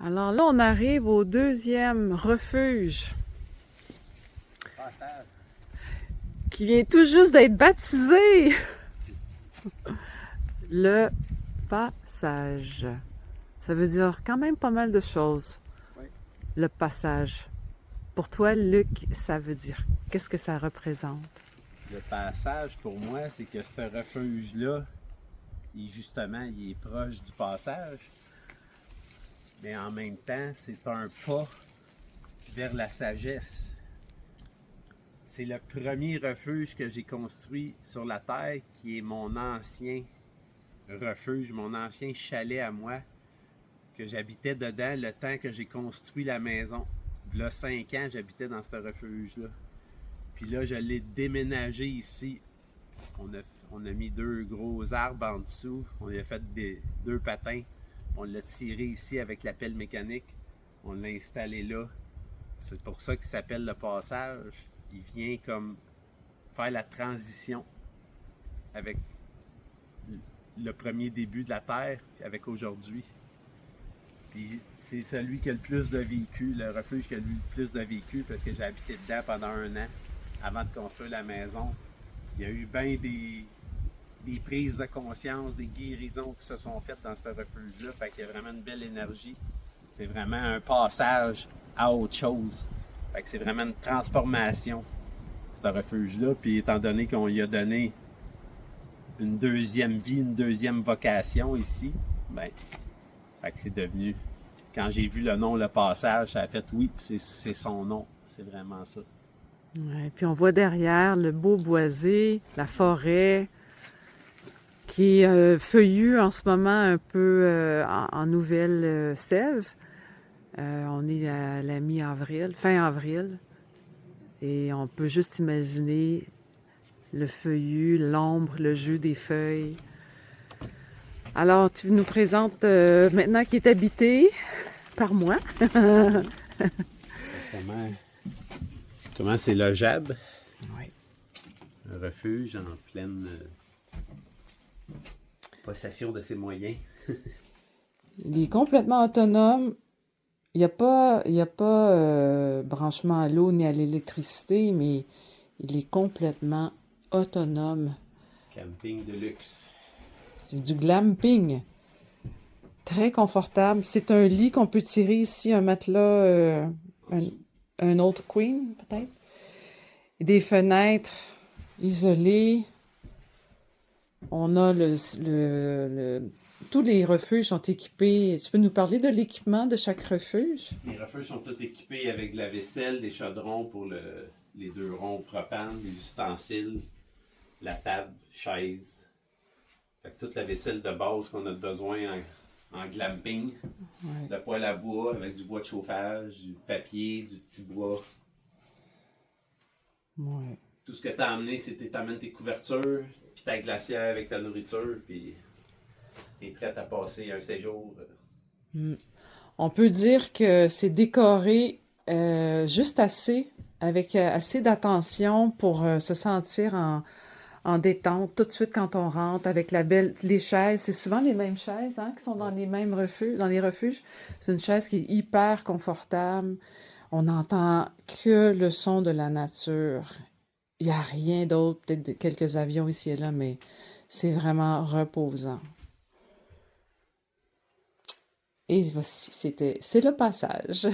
Alors là, on arrive au deuxième refuge Passage. qui vient tout juste d'être baptisé. Le passage. Ça veut dire quand même pas mal de choses. Oui. Le passage. Pour toi, Luc, ça veut dire qu'est-ce que ça représente? Le passage, pour moi, c'est que ce refuge-là, justement, il est proche du passage. Mais en même temps, c'est un pas vers la sagesse. C'est le premier refuge que j'ai construit sur la terre, qui est mon ancien refuge, mon ancien chalet à moi, que j'habitais dedans le temps que j'ai construit la maison. Il y a 5 ans, j'habitais dans ce refuge-là. Puis là, je l'ai déménagé ici. On a mis 2 gros arbres en dessous. On a fait 2 patins. On l'a tiré ici avec la pelle mécanique. On l'a installé là. C'est pour ça qu'il s'appelle le passage. Il vient comme faire la transition avec le premier début de la Terre, avec aujourd'hui. Puis c'est celui qui a le plus de vécu, le refuge qui a le plus de vécu, parce que j'ai habité dedans pendant 1 an avant de construire la maison. Il y a eu bien des prises de conscience, des guérisons qui se sont faites dans ce refuge-là. Fait qu'il y a vraiment une belle énergie. C'est vraiment un passage à autre chose. Fait que c'est vraiment une transformation, ce refuge-là. Puis étant donné qu'on lui a donné une deuxième vie, une deuxième vocation ici, ben, fait que c'est devenu... Quand j'ai vu le nom, le passage, ça a fait oui, c'est son nom. C'est vraiment ça. Ouais, puis on voit derrière le beau boisé, la forêt, qui est feuillue en ce moment un peu en nouvelle sève. On est à la mi-avril, fin avril, et on peut juste imaginer le feuillu, l'ombre, le jeu des feuilles. Alors, tu nous présentes maintenant qui est habité par moi. Comment c'est logeable? Oui. Un refuge en pleine possession de ses moyens. Il est complètement autonome. Il n'y a pas branchement à l'eau ni à l'électricité, mais il est complètement autonome. Camping de luxe. C'est du glamping. Très confortable. C'est un lit qu'on peut tirer ici, un matelas, un autre queen, peut-être. Des fenêtres isolées. On a tous les refuges sont équipés. Tu peux nous parler de l'équipement de chaque refuge? Les refuges sont tous équipés avec de la vaisselle, des chaudrons pour les 2 ronds propane, des ustensiles, la table, chaise. Fait que toute la vaisselle de base qu'on a besoin en glamping. Ouais. Le poêle à bois avec du bois de chauffage, du papier, du petit bois. Ouais. Tout ce que tu as amené, c'est que tu amènes tes couvertures, puis ta glacière avec ta nourriture, puis tu es prête à passer un séjour. On peut dire que c'est décoré juste assez, avec assez d'attention pour se sentir en détente tout de suite quand on rentre, avec les chaises. C'est souvent les mêmes chaises qui sont dans les mêmes refuges, dans les refuges. C'est une chaise qui est hyper confortable. On n'entend que le son de la nature. Il n'y a rien d'autre, peut-être quelques avions ici et là, mais c'est vraiment reposant. Et voici, c'est le passage.